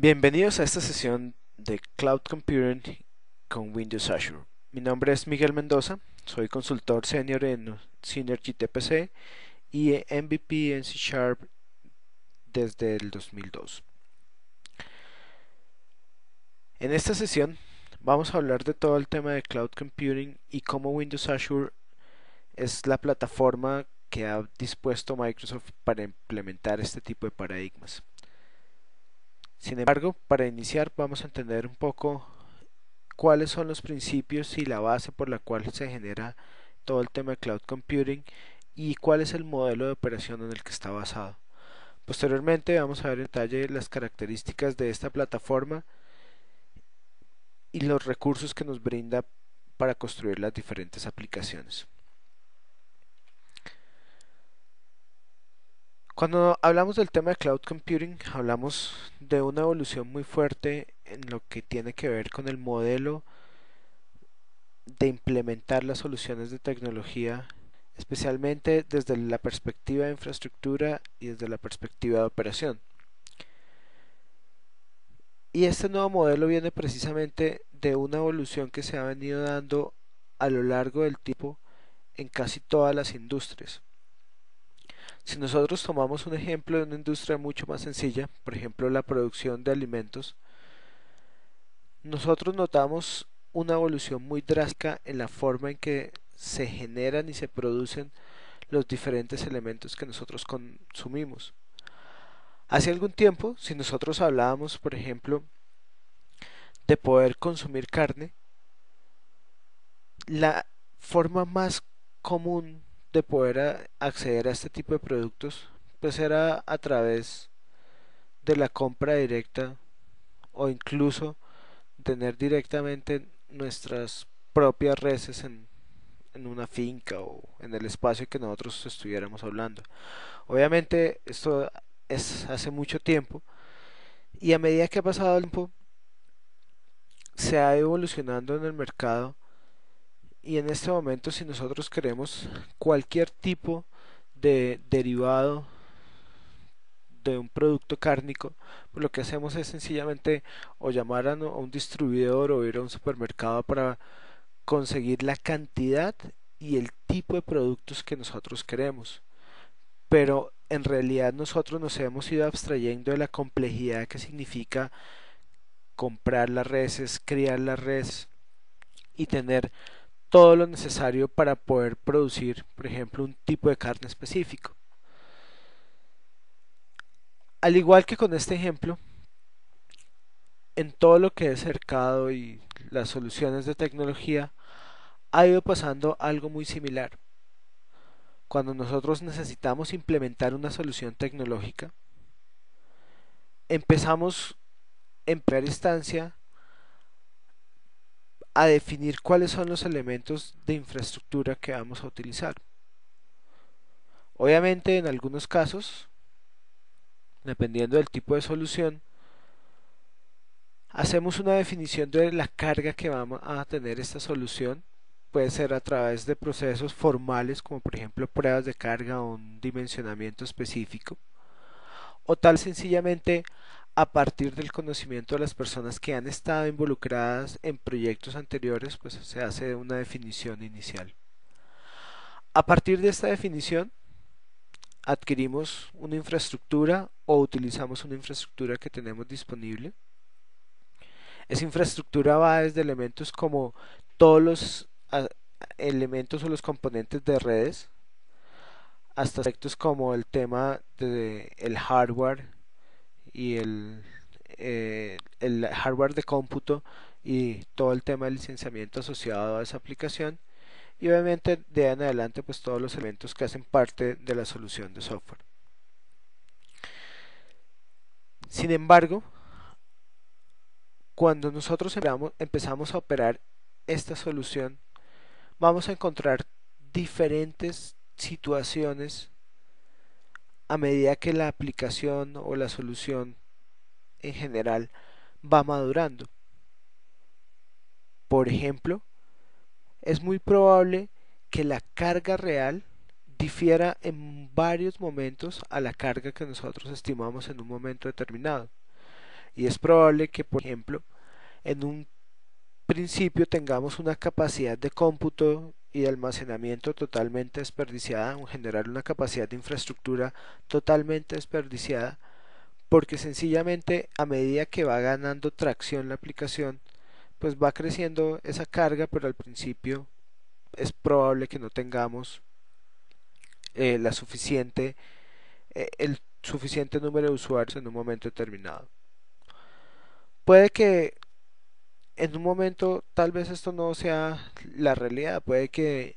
Bienvenidos a esta sesión de Cloud Computing con Windows Azure. Mi nombre es Miguel Mendoza, soy consultor senior en Synergy TPC y MVP en C Sharp desde el 2002. En esta sesión vamos a hablar de todo el tema de Cloud Computing y cómo Windows Azure es la plataforma que ha dispuesto Microsoft para implementar este tipo de paradigmas. Sin embargo, para iniciar vamos a entender un poco cuáles son los principios y la base por la cual se genera todo el tema de cloud computing y cuál es el modelo de operación en el que está basado. Posteriormente vamos a ver en detalle las características de esta plataforma y los recursos que nos brinda para construir las diferentes aplicaciones. Cuando hablamos del tema de cloud computing, hablamos de una evolución muy fuerte en lo que tiene que ver con el modelo de implementar las soluciones de tecnología, especialmente desde la perspectiva de infraestructura y desde la perspectiva de operación. Y este nuevo modelo viene precisamente de una evolución que se ha venido dando a lo largo del tiempo en casi todas las industrias. Si nosotros tomamos un ejemplo de una industria mucho más sencilla, por ejemplo la producción de alimentos, nosotros notamos una evolución muy drástica en la forma en que se generan y se producen los diferentes elementos que nosotros consumimos. Hace algún tiempo, si nosotros hablábamos, por ejemplo, de poder consumir carne, la forma más común de poder acceder a este tipo de productos, pues era a través de la compra directa o incluso tener directamente nuestras propias reses en una finca o en el espacio que nosotros estuviéramos hablando. Obviamente esto es hace mucho tiempo y a medida que ha pasado el tiempo se ha evolucionando en el mercado y en este momento si nosotros queremos cualquier tipo de derivado de un producto cárnico, pues lo que hacemos es sencillamente o llamar a un distribuidor o ir a un supermercado para conseguir la cantidad y el tipo de productos que nosotros queremos. Pero en realidad nosotros nos hemos ido abstrayendo de la complejidad que significa comprar las reses, criar las reses y tener todo lo necesario para poder producir, por ejemplo, un tipo de carne específico. Al igual que con este ejemplo, en todo lo que es mercado y las soluciones de tecnología, ha ido pasando algo muy similar. Cuando nosotros necesitamos implementar una solución tecnológica, empezamos en primera instancia a definir cuáles son los elementos de infraestructura que vamos a utilizar. Obviamente en algunos casos, dependiendo del tipo de solución, hacemos una definición de la carga que vamos a tener esta solución. Puede ser a través de procesos formales como por ejemplo pruebas de carga o un dimensionamiento específico, o tal sencillamente a partir del conocimiento de las personas que han estado involucradas en proyectos anteriores, pues se hace una definición inicial. A partir de esta definición, adquirimos una infraestructura o utilizamos una infraestructura que tenemos disponible. Esa infraestructura va desde elementos como todos los elementos o los componentes de redes, hasta aspectos como el tema del hardware y el hardware de cómputo y todo el tema de licenciamiento asociado a esa aplicación y obviamente de ahí en adelante pues todos los elementos que hacen parte de la solución de software. Sin embargo, cuando nosotros empezamos a operar esta solución, vamos a encontrar diferentes situaciones a medida que la aplicación o la solución en general va madurando. Por ejemplo, es muy probable que la carga real difiera en varios momentos a la carga que nosotros estimamos en un momento determinado. Y es probable que, por ejemplo, en un principio tengamos una capacidad de cómputo y de almacenamiento totalmente desperdiciada, o generar una capacidad de infraestructura totalmente desperdiciada, porque sencillamente a medida que va ganando tracción la aplicación, pues va creciendo esa carga, pero al principio es probable que no tengamos la suficiente, el suficiente número de usuarios en un momento determinado. Puede que en un momento tal vez esto no sea la realidad, puede que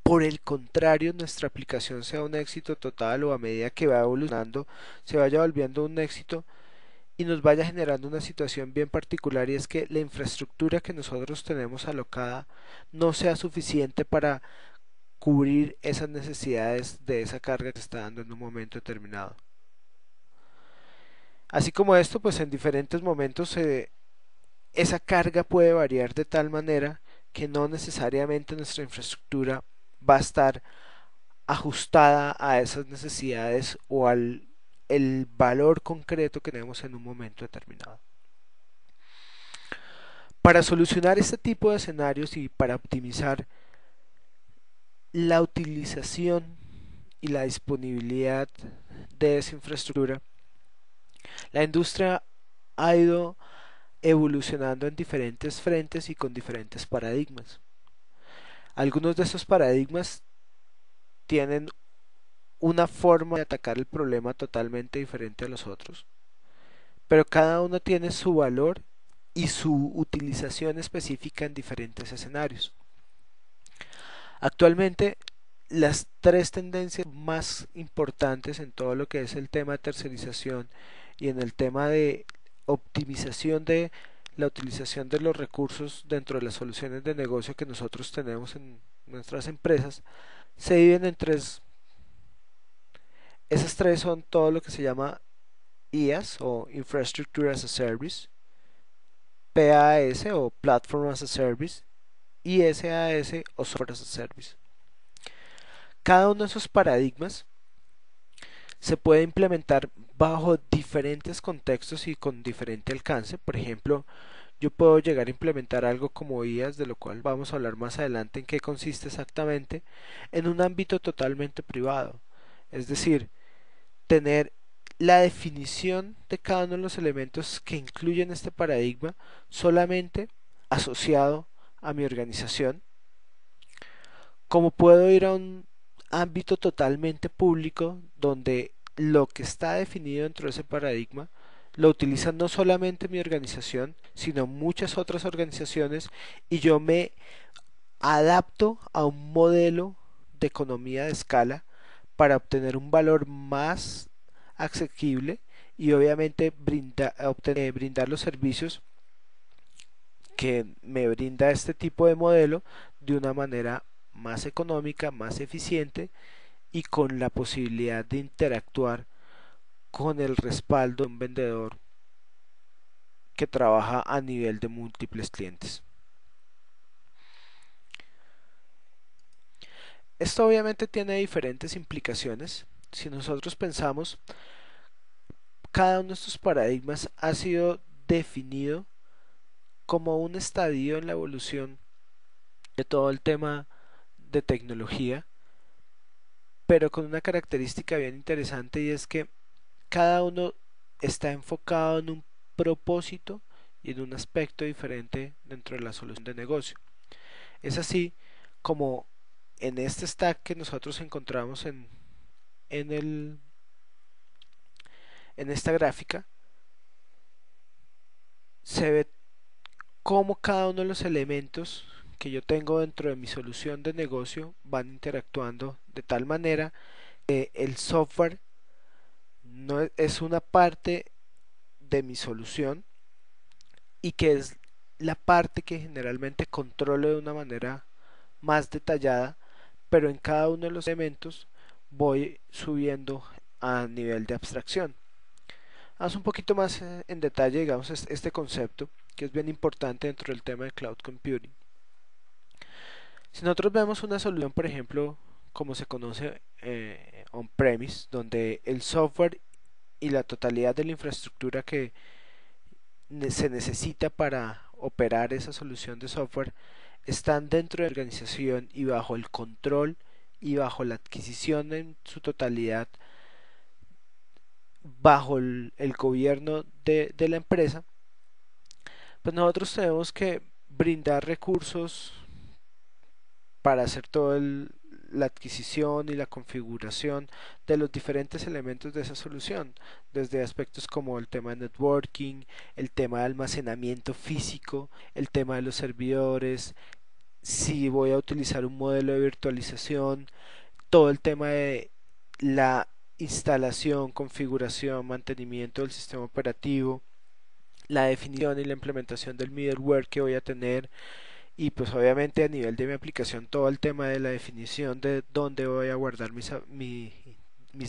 por el contrario nuestra aplicación sea un éxito total, o a medida que va evolucionando se vaya volviendo un éxito y nos vaya generando una situación bien particular, y es que la infraestructura que nosotros tenemos alocada no sea suficiente para cubrir esas necesidades de esa carga que se está dando en un momento determinado. Así como esto, pues en diferentes momentos esa carga puede variar de tal manera que no necesariamente nuestra infraestructura va a estar ajustada a esas necesidades o al el valor concreto que tenemos en un momento determinado. Para solucionar este tipo de escenarios y para optimizar la utilización y la disponibilidad de esa infraestructura, la industria ha ido evolucionando en diferentes frentes y con diferentes paradigmas. Algunos de esos paradigmas tienen una forma de atacar el problema totalmente diferente a los otros, pero cada uno tiene su valor y su utilización específica en diferentes escenarios. Actualmente, las tres tendencias más importantes en todo lo que es el tema de tercerización y en el tema de optimización de la utilización de los recursos dentro de las soluciones de negocio que nosotros tenemos en nuestras empresas, se dividen en tres. Esas tres son todo lo que se llama IaaS o Infrastructure as a Service, PaaS o Platform as a Service, y SaaS o Software as a Service. Cada uno de esos paradigmas se puede implementar bajo diferentes contextos y con diferente alcance. Por ejemplo, yo puedo llegar a implementar algo como IaaS, de lo cual vamos a hablar más adelante en qué consiste exactamente, en un ámbito totalmente privado. Es decir, tener la definición de cada uno de los elementos que incluyen este paradigma solamente asociado a mi organización, como puedo ir a un ámbito totalmente público donde lo que está definido dentro de ese paradigma lo utiliza no solamente mi organización, sino muchas otras organizaciones, y yo me adapto a un modelo de economía de escala para obtener un valor más asequible y obviamente brindar los servicios que me brinda este tipo de modelo de una manera más económica, más eficiente y con la posibilidad de interactuar con el respaldo de un vendedor que trabaja a nivel de múltiples clientes. Esto obviamente tiene diferentes implicaciones. Si nosotros pensamos, cada uno de estos paradigmas ha sido definido como un estadio en la evolución de todo el tema de tecnología, pero con una característica bien interesante, y es que cada uno está enfocado en un propósito y en un aspecto diferente dentro de la solución de negocio. Es así como en este stack que nosotros encontramos en, el, en esta gráfica, se ve cómo cada uno de los elementos que yo tengo dentro de mi solución de negocio van interactuando de tal manera que el software no es una parte de mi solución, y que es la parte que generalmente controlo de una manera más detallada, pero en cada uno de los elementos voy subiendo a nivel de abstracción. Vamos un poquito más en detalle, digamos, este concepto que es bien importante dentro del tema de cloud computing. Si nosotros vemos una solución, por ejemplo, como se conoce on-premise, donde el software y la totalidad de la infraestructura que se necesita para operar esa solución de software están dentro de la organización y bajo el control y bajo la adquisición en su totalidad, bajo el gobierno de la empresa, pues nosotros tenemos que brindar recursos para hacer toda la adquisición y la configuración de los diferentes elementos de esa solución, desde aspectos como el tema de networking, el tema de almacenamiento físico, el tema de los servidores, si voy a utilizar un modelo de virtualización, todo el tema de la instalación, configuración, mantenimiento del sistema operativo, la definición y la implementación del middleware que voy a tener, y pues obviamente a nivel de mi aplicación todo el tema de la definición de dónde voy a guardar mis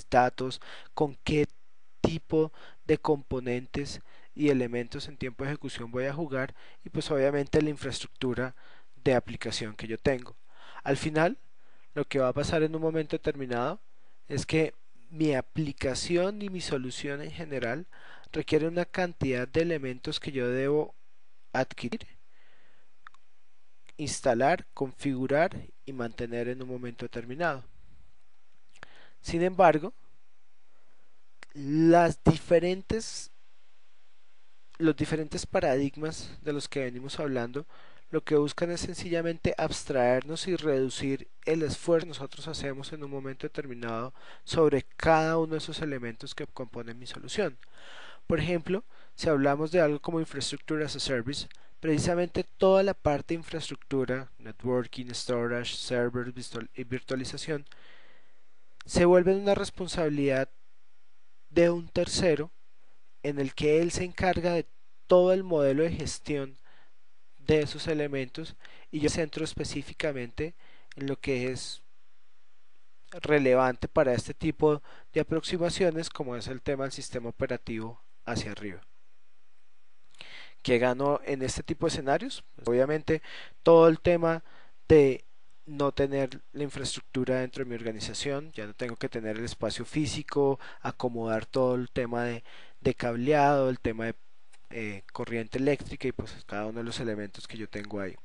datos, con qué tipo de componentes y elementos en tiempo de ejecución voy a jugar, y pues obviamente la infraestructura de aplicación que yo tengo. Al final, lo que va a pasar en un momento determinado es que mi aplicación y mi solución en general requiere una cantidad de elementos que yo debo adquirir, instalar, configurar y mantener en un momento determinado. Sin embargo, las diferentes, los diferentes paradigmas de los que venimos hablando lo que buscan es sencillamente abstraernos y reducir el esfuerzo que nosotros hacemos en un momento determinado sobre cada uno de esos elementos que componen mi solución. Por ejemplo, si hablamos de algo como infrastructure as a service, precisamente toda la parte de infraestructura, networking, storage, servers y virtualización, se vuelve una responsabilidad de un tercero en el que él se encarga de todo el modelo de gestión de esos elementos, y yo me centro específicamente en lo que es relevante para este tipo de aproximaciones, como es el tema del sistema operativo hacia arriba. ¿Qué gano en este tipo de escenarios? Pues obviamente todo el tema de no tener la infraestructura dentro de mi organización, ya no tengo que tener el espacio físico, acomodar todo el tema de cableado, el tema de corriente eléctrica y pues cada uno de los elementos que yo tengo ahí.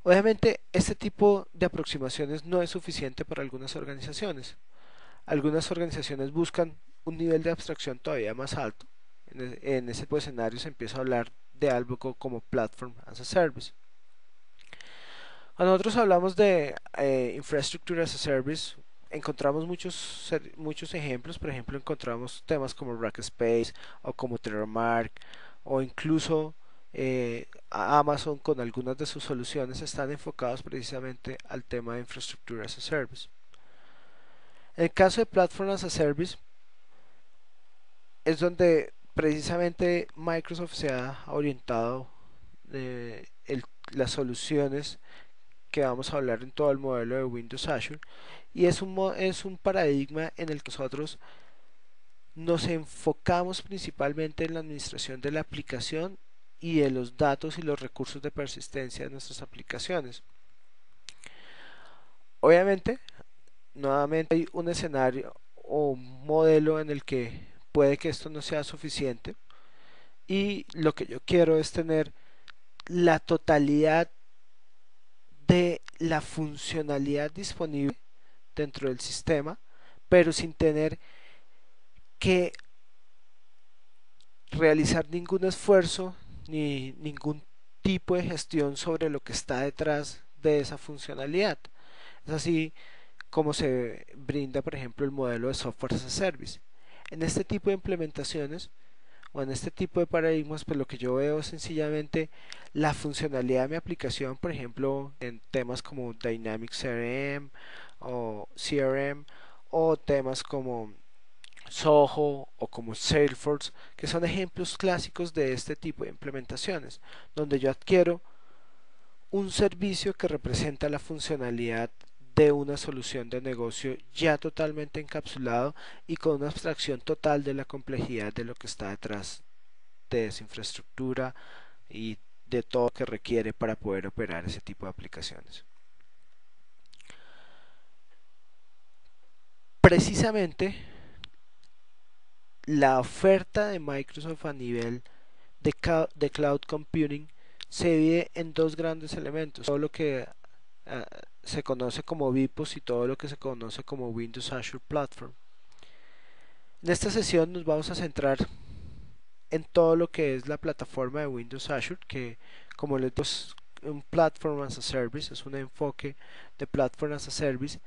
Obviamente este tipo de aproximaciones no es suficiente para algunas organizaciones. Algunas organizaciones buscan un nivel de abstracción todavía más alto. En ese tipo de escenario se empieza a hablar de algo como Platform as a Service. Cuando nosotros hablamos de Infrastructure as a Service, encontramos muchos ejemplos. Por ejemplo, encontramos temas como Rackspace o como Terramark, o incluso Amazon con algunas de sus soluciones están enfocados precisamente al tema de Infrastructure as a Service. En el caso de Platform as a Service es donde precisamente Microsoft se ha orientado las soluciones que vamos a hablar en todo el modelo de Windows Azure, y es un paradigma en el que nosotros nos enfocamos principalmente en la administración de la aplicación y de los datos y los recursos de persistencia de nuestras aplicaciones. Obviamente, nuevamente hay un escenario o un modelo en el que puede que esto no sea suficiente, y lo que yo quiero es tener la totalidad de la funcionalidad disponible dentro del sistema, pero sin tener que realizar ningún esfuerzo ni ningún tipo de gestión sobre lo que está detrás de esa funcionalidad. Es así como se brinda, por ejemplo, el modelo de software as a service. En este tipo de implementaciones o en este tipo de paradigmas, pues lo que yo veo es sencillamente la funcionalidad de mi aplicación, por ejemplo, en temas como Dynamics CRM, o temas como Soho o como Salesforce, que son ejemplos clásicos de este tipo de implementaciones, donde yo adquiero un servicio que representa la funcionalidad de una solución de negocio ya totalmente encapsulado y con una abstracción total de la complejidad de lo que está detrás de esa infraestructura y de todo lo que requiere para poder operar ese tipo de aplicaciones. Precisamente la oferta de Microsoft a nivel de cloud computing se divide en dos grandes elementos, todo lo que se conoce como VPOS y todo lo que se conoce como Windows Azure Platform. En esta sesión nos vamos a centrar en todo lo que es la plataforma de Windows Azure, que como les digo es un Platform as a Service, es un enfoque de Platform as a Service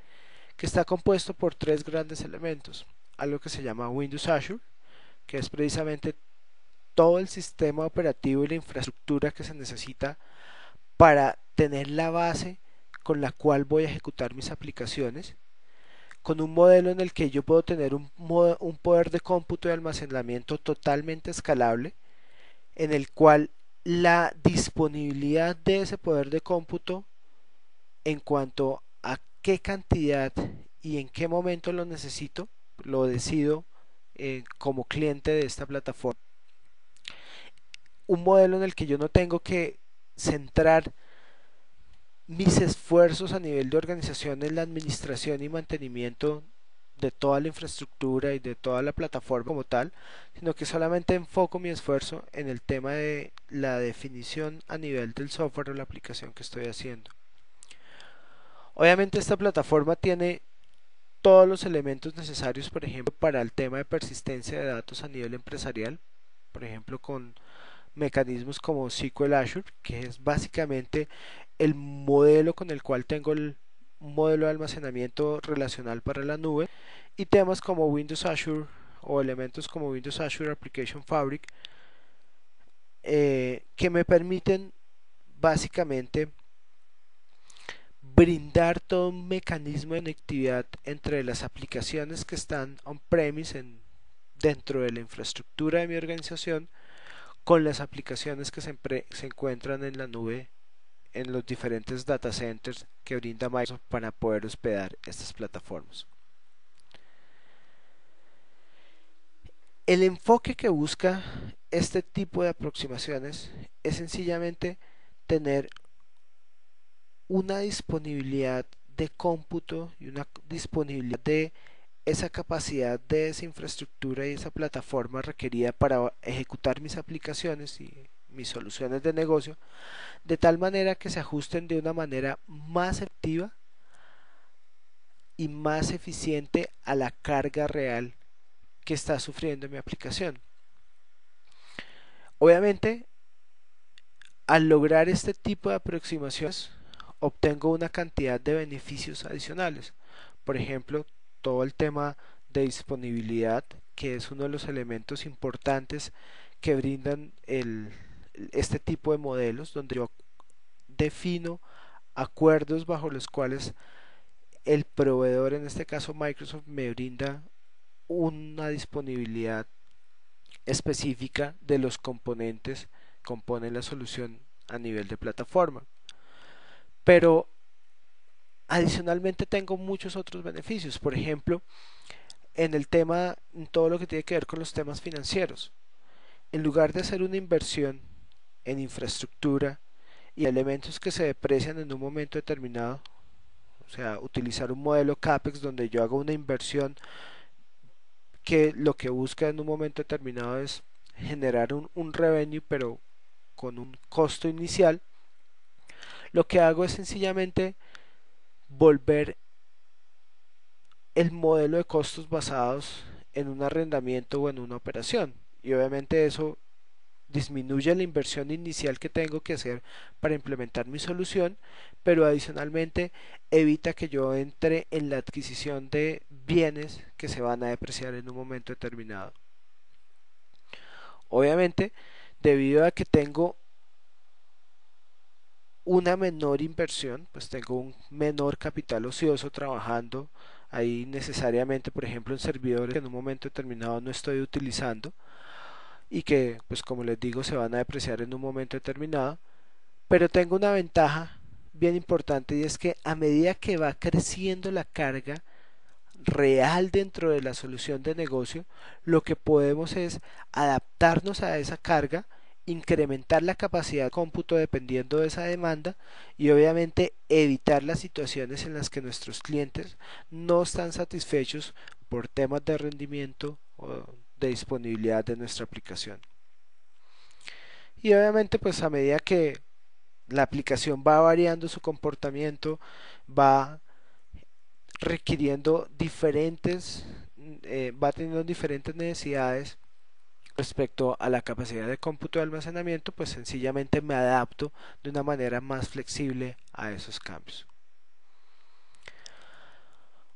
que está compuesto por tres grandes elementos, algo que se llama Windows Azure, que es precisamente todo el sistema operativo y la infraestructura que se necesita para tener la base con la cual voy a ejecutar mis aplicaciones, con un modelo en el que yo puedo tener un poder de cómputo y almacenamiento totalmente escalable, en el cual la disponibilidad de ese poder de cómputo en cuanto a qué cantidad y en qué momento lo necesito, lo decido como cliente de esta plataforma. Un modelo en el que yo no tengo que centrar mis esfuerzos a nivel de organización en la administración y mantenimiento de toda la infraestructura y de toda la plataforma como tal, sino que solamente enfoco mi esfuerzo en el tema de la definición a nivel del software o la aplicación que estoy haciendo. Obviamente esta plataforma tiene todos los elementos necesarios, por ejemplo, para el tema de persistencia de datos a nivel empresarial, por ejemplo, con mecanismos como SQL Azure, que es básicamente el modelo con el cual tengo un modelo de almacenamiento relacional para la nube, y temas como Windows Azure o elementos como Windows Azure Application Fabric, que me permiten básicamente brindar todo un mecanismo de conectividad entre las aplicaciones que están on-premise dentro de la infraestructura de mi organización con las aplicaciones que se encuentran en la nube en los diferentes data centers que brinda Microsoft para poder hospedar estas plataformas. El enfoque que busca este tipo de aproximaciones es sencillamente tener una disponibilidad de cómputo y una disponibilidad de esa capacidad de esa infraestructura y esa plataforma requerida para ejecutar mis aplicaciones y mis soluciones de negocio, de tal manera que se ajusten de una manera más efectiva y más eficiente a la carga real que está sufriendo mi aplicación. Obviamente, al lograr este tipo de aproximaciones, obtengo una cantidad de beneficios adicionales. Por ejemplo, todo el tema de disponibilidad, que es uno de los elementos importantes que brindan este tipo de modelos, donde yo defino acuerdos bajo los cuales el proveedor, en este caso Microsoft, me brinda una disponibilidad específica de los componentes que componen la solución a nivel de plataforma. Pero adicionalmente tengo muchos otros beneficios, por ejemplo, en todo lo que tiene que ver con los temas financieros. En lugar de hacer una inversión en infraestructura y elementos que se deprecian en un momento determinado, o sea, utilizar un modelo CAPEX donde yo hago una inversión que lo que busca en un momento determinado es generar un revenue, pero con un costo inicial, lo que hago es sencillamente volver el modelo de costos basados en un arrendamiento o en una operación, y obviamente eso disminuye la inversión inicial que tengo que hacer para implementar mi solución, pero adicionalmente evita que yo entre en la adquisición de bienes que se van a depreciar en un momento determinado. Obviamente, debido a que tengo una menor inversión, pues tengo un menor capital ocioso trabajando ahí necesariamente, por ejemplo, en servidores que en un momento determinado no estoy utilizando y que, pues como les digo, se van a depreciar en un momento determinado, pero tengo una ventaja bien importante, y es que a medida que va creciendo la carga real dentro de la solución de negocio, lo que podemos es adaptarnos a esa carga, incrementar la capacidad de cómputo dependiendo de esa demanda, y obviamente evitar las situaciones en las que nuestros clientes no están satisfechos por temas de rendimiento o de disponibilidad de nuestra aplicación. y obviamente pues a medida que la aplicación va variando su comportamiento, va requiriendo diferentes, va teniendo diferentes necesidades respecto a la capacidad de cómputo y almacenamiento, pues sencillamente me adapto de una manera más flexible a esos cambios.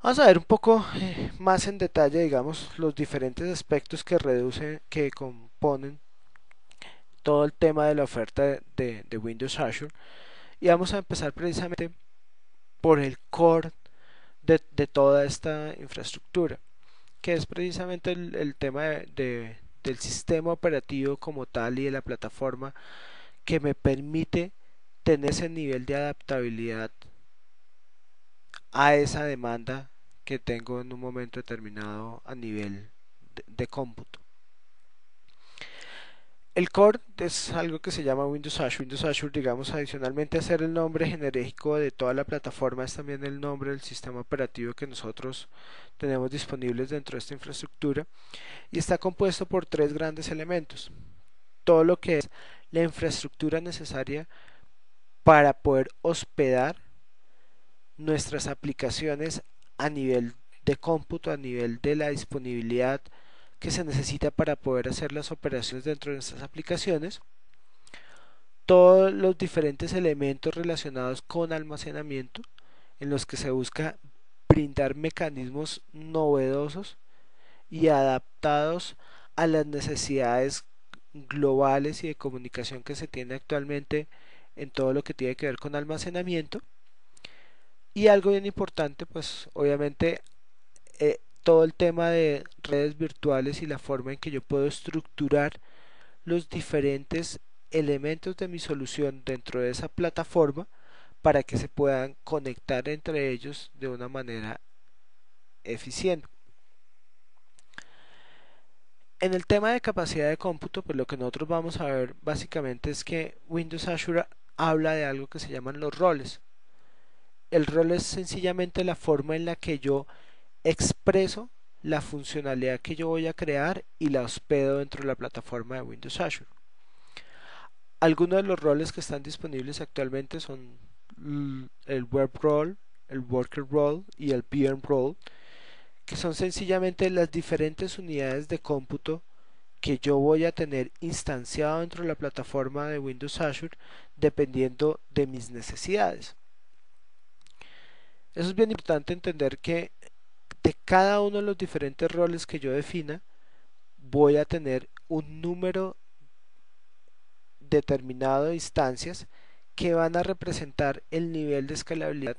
Vamos a ver un poco más en detalle, digamos, los diferentes aspectos que reducen, que componen todo el tema de la oferta de Windows Azure. Y vamos a empezar precisamente por el core de toda esta infraestructura, que es precisamente el tema del sistema operativo como tal y de la plataforma que me permite tener ese nivel de adaptabilidad a esa demanda que tengo en un momento determinado a nivel de cómputo. El core es algo que se llama Windows Azure. Windows Azure, digamos, adicionalmente a ser el nombre genérico de toda la plataforma, es también el nombre del sistema operativo que nosotros tenemos disponibles dentro de esta infraestructura y está compuesto por tres grandes elementos. Todo lo que es la infraestructura necesaria para poder hospedar nuestras aplicaciones a nivel de cómputo, a nivel de la disponibilidad que se necesita para poder hacer las operaciones dentro de nuestras aplicaciones, todos los diferentes elementos relacionados con almacenamiento en los que se busca brindar mecanismos novedosos y adaptados a las necesidades globales y de comunicación que se tiene actualmente en todo lo que tiene que ver con almacenamiento. Y algo bien importante, pues obviamente todo el tema de redes virtuales y la forma en que yo puedo estructurar los diferentes elementos de mi solución dentro de esa plataforma para que se puedan conectar entre ellos de una manera eficiente. En el tema de capacidad de cómputo, pues lo que nosotros vamos a ver básicamente es que Windows Azure habla de algo que se llaman los roles. El rol es sencillamente la forma en la que yo expreso la funcionalidad que yo voy a crear y la hospedo dentro de la plataforma de Windows Azure. Algunos de los roles que están disponibles actualmente son el Web Role, el Worker Role y el PM Role, que son sencillamente las diferentes unidades de cómputo que yo voy a tener instanciado dentro de la plataforma de Windows Azure dependiendo de mis necesidades. Eso es bien importante entender que de cada uno de los diferentes roles que yo defina voy a tener un número determinado de instancias que van a representar el nivel de escalabilidad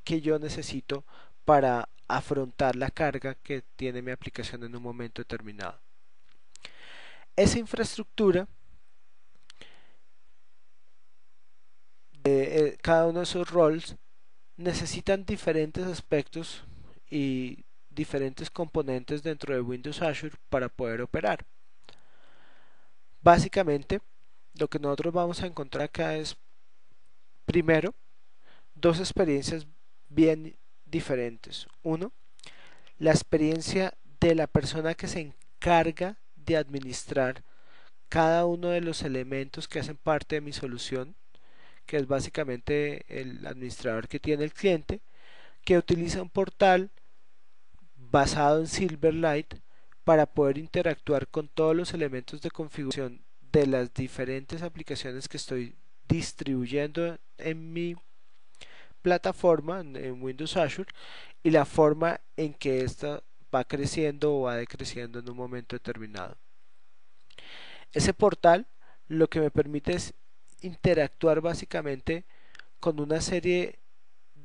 que yo necesito para afrontar la carga que tiene mi aplicación en un momento determinado. Esa infraestructura de cada uno de esos roles necesitan diferentes aspectos y diferentes componentes dentro de Windows Azure para poder operar. Básicamente, lo que nosotros vamos a encontrar acá es, primero, dos experiencias bien diferentes. Uno, la experiencia de la persona que se encarga de administrar cada uno de los elementos que hacen parte de mi solución, que es básicamente el administrador que tiene el cliente, que utiliza un portal basado en Silverlight para poder interactuar con todos los elementos de configuración de las diferentes aplicaciones que estoy distribuyendo en mi plataforma en Windows Azure y la forma en que ésta va creciendo o va decreciendo en un momento determinado. Ese portal lo que me permite es interactuar básicamente con una serie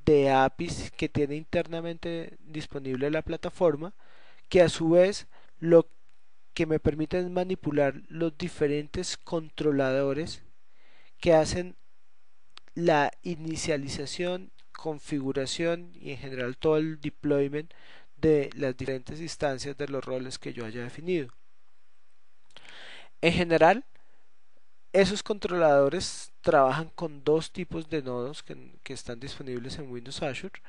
de APIs que tiene internamente disponible la plataforma, que a su vez lo que me permite es manipular los diferentes controladores que hacen la inicialización, configuración y en general todo el deployment de las diferentes instancias de los roles que yo haya definido. En general, esos controladores trabajan con dos tipos de nodos que están disponibles en Windows Azure.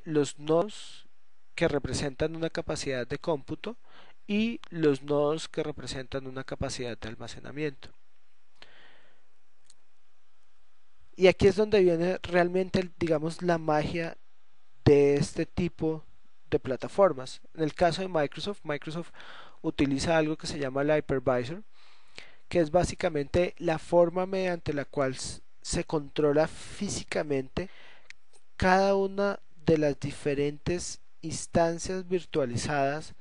Los nodos que representan una capacidad de cómputo y los nodos que representan una capacidad de almacenamiento. Y aquí es donde viene realmente, digamos, la magia de este tipo de plataformas. En el caso de Microsoft, Microsoft utiliza algo que se llama el hypervisor, que es básicamente la forma mediante la cual se controla físicamente cada una de las diferentes instancias virtualizadas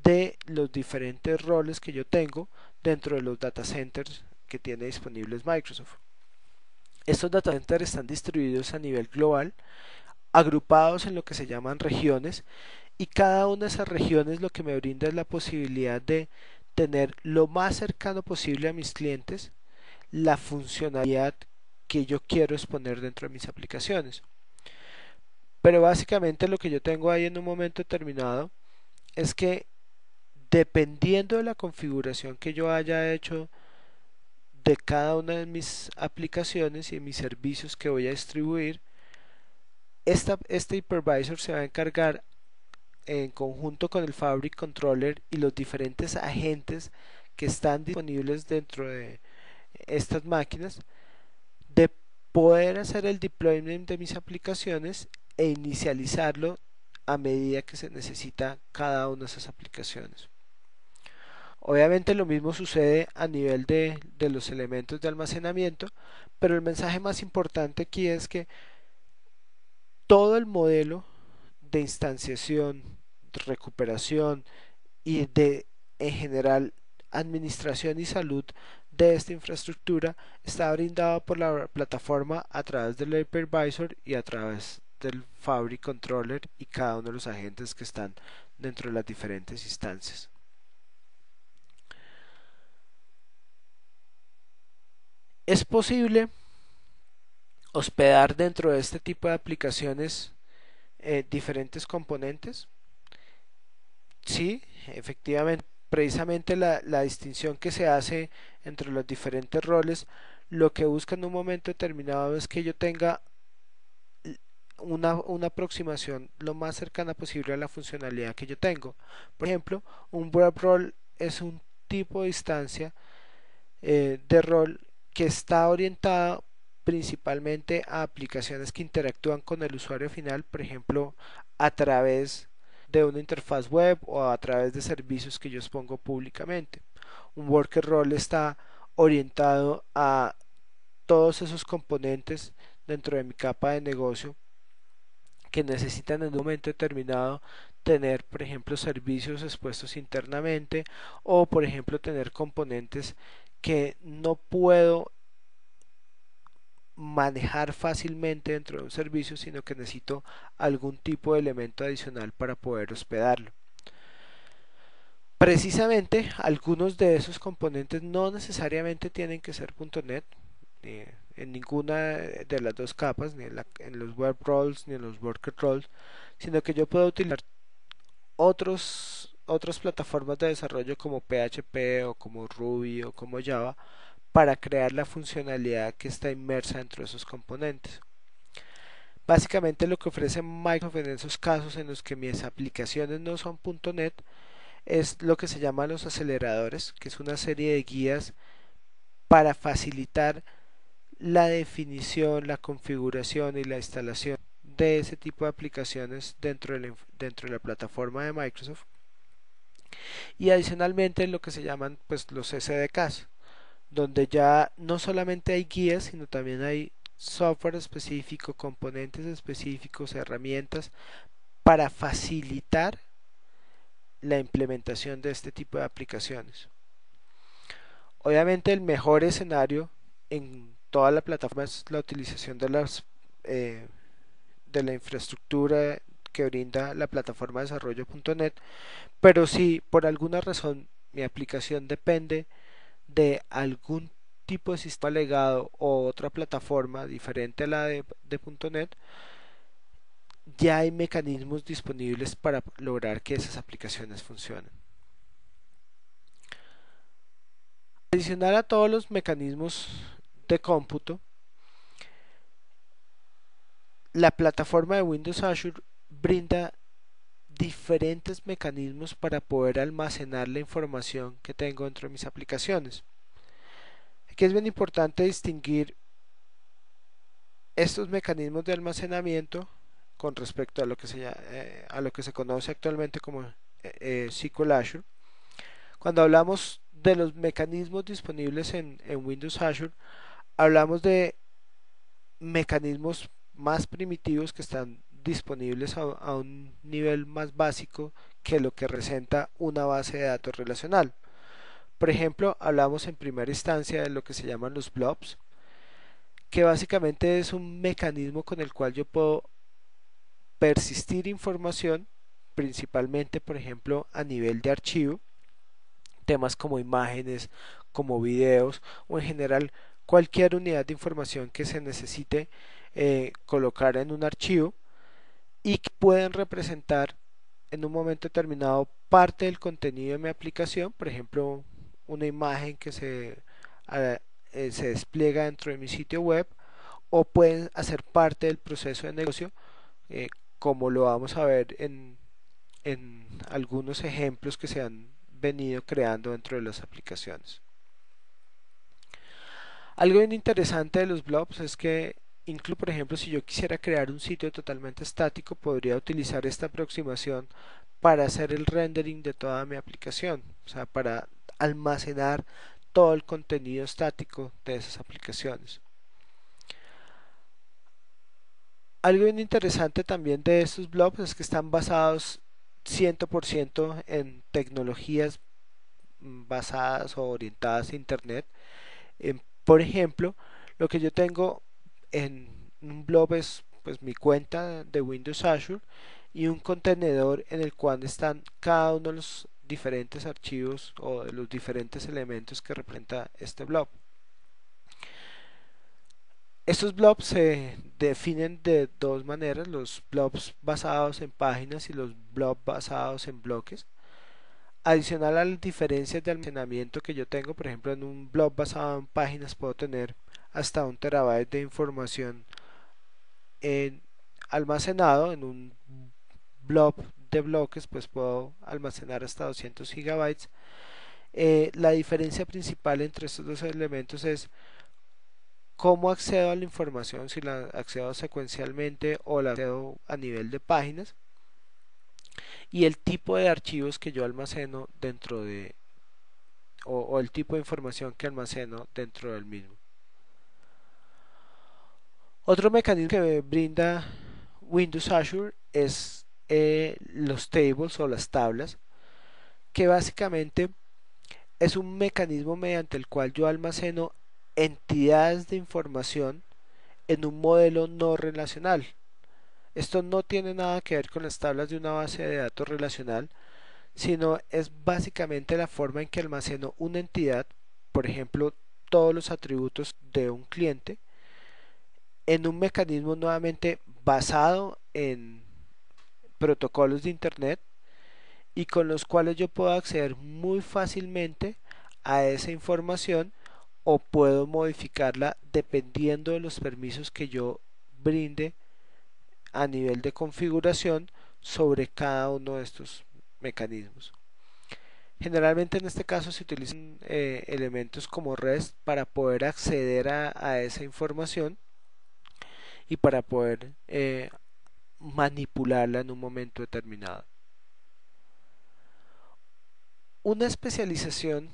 de los diferentes roles que yo tengo dentro de los data centers que tiene disponibles Microsoft. Estos data centers están distribuidos a nivel global, agrupados en lo que se llaman regiones, y cada una de esas regiones lo que me brinda es la posibilidad de tener lo más cercano posible a mis clientes la funcionalidad que yo quiero exponer dentro de mis aplicaciones. Pero básicamente lo que yo tengo ahí en un momento determinado es que dependiendo de la configuración que yo haya hecho de cada una de mis aplicaciones y de mis servicios que voy a distribuir, este hypervisor se va a encargar en conjunto con el Fabric Controller y los diferentes agentes que están disponibles dentro de estas máquinas de poder hacer el deployment de mis aplicaciones e inicializarlo a medida que se necesita cada una de esas aplicaciones. Obviamente lo mismo sucede a nivel de los elementos de almacenamiento, pero el mensaje más importante aquí es que todo el modelo de instanciación, recuperación y de en general administración y salud de esta infraestructura está brindado por la plataforma a través del hypervisor y a través del Fabric Controller y cada uno de los agentes que están dentro de las diferentes instancias. Es posible hospedar dentro de este tipo de aplicaciones diferentes componentes. Sí, efectivamente, precisamente la distinción que se hace entre los diferentes roles, lo que busca en un momento determinado es que yo tenga una aproximación lo más cercana posible a la funcionalidad que yo tengo. Por ejemplo, un web role es un tipo de instancia de rol que está orientada principalmente a aplicaciones que interactúan con el usuario final, por ejemplo, a través de una interfaz web o a través de servicios que yo expongo públicamente. Un worker role está orientado a todos esos componentes dentro de mi capa de negocio que necesitan en un momento determinado tener, por ejemplo, servicios expuestos internamente o, por ejemplo, tener componentes que no puedo manejar fácilmente dentro de un servicio, sino que necesito algún tipo de elemento adicional para poder hospedarlo. Precisamente algunos de esos componentes no necesariamente tienen que ser .NET en ninguna de las dos capas, ni en los web roles ni en los worker roles, sino que yo puedo utilizar otras plataformas de desarrollo como PHP o como Ruby o como Java para crear la funcionalidad que está inmersa dentro de esos componentes. Básicamente lo que ofrece Microsoft en esos casos en los que mis aplicaciones no son .NET es lo que se llama los aceleradores, que es una serie de guías para facilitar la definición, la configuración y la instalación de ese tipo de aplicaciones dentro de la plataforma de Microsoft, y adicionalmente lo que se llaman pues los SDKs, donde ya no solamente hay guías, sino también hay software específico, componentes específicos, herramientas para facilitar la implementación de este tipo de aplicaciones. Obviamente el mejor escenario en toda la plataforma es la utilización de la infraestructura que brinda la plataforma de desarrollo.net, pero si por alguna razón mi aplicación depende de algún tipo de sistema legado o otra plataforma diferente a la de .NET, ya hay mecanismos disponibles para lograr que esas aplicaciones funcionen. Adicional a todos los mecanismos de cómputo, la plataforma de Windows Azure brinda diferentes mecanismos para poder almacenar la información que tengo dentro de mis aplicaciones. Aquí es bien importante distinguir estos mecanismos de almacenamiento con respecto a a lo que se conoce actualmente como SQL Azure. Cuando hablamos de los mecanismos disponibles en Windows Azure, hablamos de mecanismos más primitivos que están disponibles a un nivel más básico que lo que representa una base de datos relacional. Por ejemplo, hablamos en primera instancia de lo que se llaman los blobs, que básicamente es un mecanismo con el cual yo puedo persistir información, principalmente, por ejemplo, a nivel de archivo, temas como imágenes, como videos o en general cualquier unidad de información que se necesite colocar en un archivo y que pueden representar en un momento determinado parte del contenido de mi aplicación, por ejemplo, una imagen que se despliega dentro de mi sitio web, o pueden hacer parte del proceso de negocio, eh, como lo vamos a ver en algunos ejemplos que se han venido creando dentro de las aplicaciones. Algo bien interesante de los blobs es que incluso, por ejemplo, si yo quisiera crear un sitio totalmente estático, podría utilizar esta aproximación para hacer el rendering de toda mi aplicación, o sea, para almacenar todo el contenido estático de esas aplicaciones. Algo bien interesante también de estos blobs es que están basados 100% en tecnologías basadas o orientadas a Internet. Por ejemplo, lo que yo tengo en un blob es pues mi cuenta de Windows Azure y un contenedor en el cual están cada uno de los diferentes archivos o de los diferentes elementos que representa este blob. Estos blobs se definen de dos maneras, los blobs basados en páginas y los blobs basados en bloques. Adicional a las diferencias de almacenamiento que yo tengo, por ejemplo, en un blob basado en páginas puedo tener hasta 1 TB de información almacenado. En un blob de bloques pues puedo almacenar hasta 200 GB. La diferencia principal entre estos dos elementos es cómo accedo a la información, si la accedo secuencialmente o la accedo a nivel de páginas, y el tipo de archivos que yo almaceno dentro de o el tipo de información que almaceno dentro del mismo. Otro mecanismo que brinda Windows Azure es los tables o las tablas, que básicamente es un mecanismo mediante el cual yo almaceno entidades de información en un modelo no relacional. Esto no tiene nada que ver con las tablas de una base de datos relacional, sino es básicamente la forma en que almaceno una entidad, por ejemplo, todos los atributos de un cliente, en un mecanismo nuevamente basado en protocolos de Internet y con los cuales yo puedo acceder muy fácilmente a esa información o puedo modificarla dependiendo de los permisos que yo brinde a nivel de configuración sobre cada uno de estos mecanismos. Generalmente en este caso se utilizan elementos como REST para poder acceder a esa información y para poder manipularla en un momento determinado. Una especialización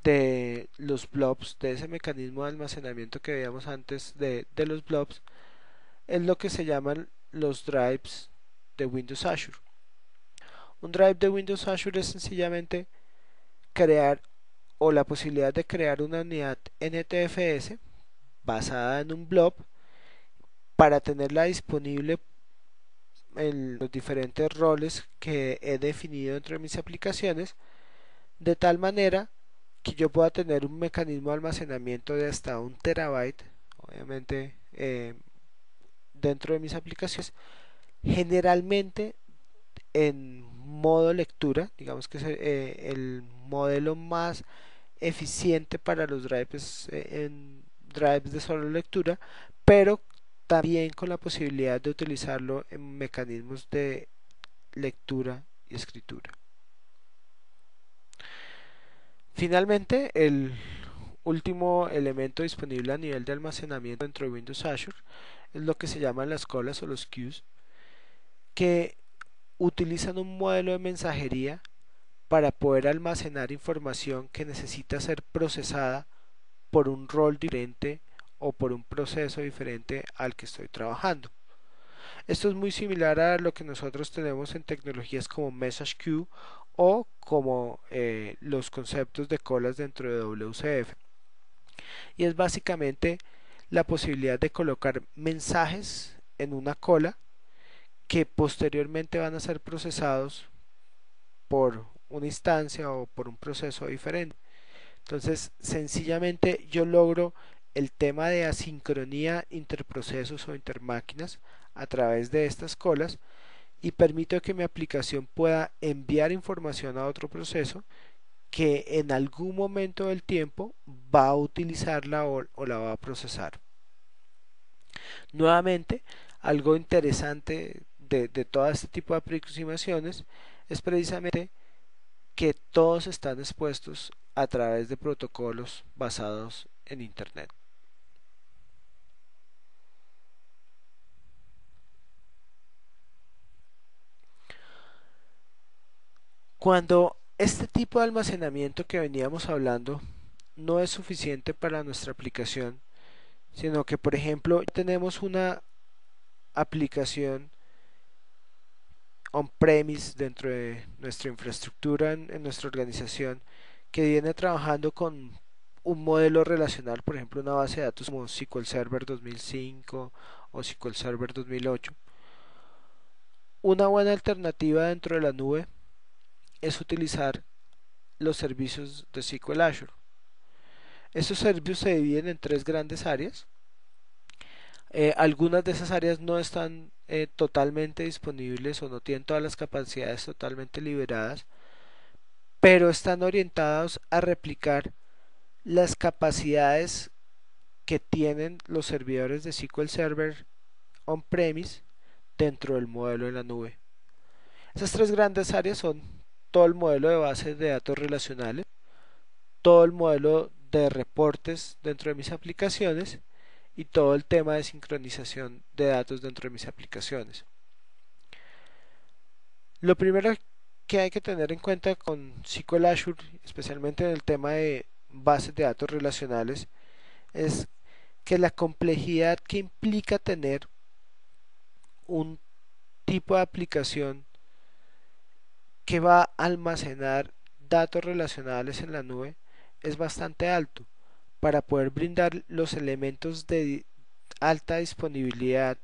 de los blobs, de ese mecanismo de almacenamiento que veíamos antes de los blobs, es lo que se llaman los drives de Windows Azure. Un drive de Windows Azure es sencillamente crear o la posibilidad de crear una unidad NTFS basada en un blob para tenerla disponible en los diferentes roles que he definido dentro de mis aplicaciones, de tal manera que yo pueda tener un mecanismo de almacenamiento de hasta 1 TB, obviamente dentro de mis aplicaciones, generalmente en modo lectura. Digamos que es el modelo más eficiente para los drives en drives de solo lectura, pero también con la posibilidad de utilizarlo en mecanismos de lectura y escritura. Finalmente, el último elemento disponible a nivel de almacenamiento dentro de Windows Azure es lo que se llaman las colas o los queues, que utilizan un modelo de mensajería para poder almacenar información que necesita ser procesada por un rol diferente o por un proceso diferente al que estoy trabajando. Esto es muy similar a lo que nosotros tenemos en tecnologías como Message Queue o como los conceptos de colas dentro de WCF. Y es básicamente la posibilidad de colocar mensajes en una cola que posteriormente van a ser procesados por una instancia o por un proceso diferente. Entonces, sencillamente yo logro el tema de asincronía interprocesos o intermáquinas a través de estas colas y permito que mi aplicación pueda enviar información a otro proceso que en algún momento del tiempo va a utilizarla o la va a procesar. Nuevamente, algo interesante de todo este tipo de aproximaciones es precisamente que todos están expuestos a través de protocolos basados en Internet. Cuando este tipo de almacenamiento que veníamos hablando no es suficiente para nuestra aplicación, sino que por ejemplo tenemos una aplicación on-premise dentro de nuestra infraestructura en nuestra organización que viene trabajando con un modelo relacional, por ejemplo una base de datos como SQL Server 2005 o SQL Server 2008. Una buena alternativa dentro de la nube es utilizar los servicios de SQL Azure. Estos servicios se dividen en tres grandes áreas. Algunas de esas áreas no están totalmente disponibles o no tienen todas las capacidades totalmente liberadas, pero están orientados a replicar las capacidades que tienen los servidores de SQL Server on-premise dentro del modelo en la nube. Esas tres grandes áreas son todo el modelo de bases de datos relacionales, todo el modelo de reportes dentro de mis aplicaciones y todo el tema de sincronización de datos dentro de mis aplicaciones. Lo primero que hay que tener en cuenta con SQL Azure, especialmente en el tema de bases de datos relacionales, es que la complejidad que implica tener un tipo de aplicación que va a almacenar datos relacionales en la nube es bastante alto para poder brindar los elementos de alta disponibilidad,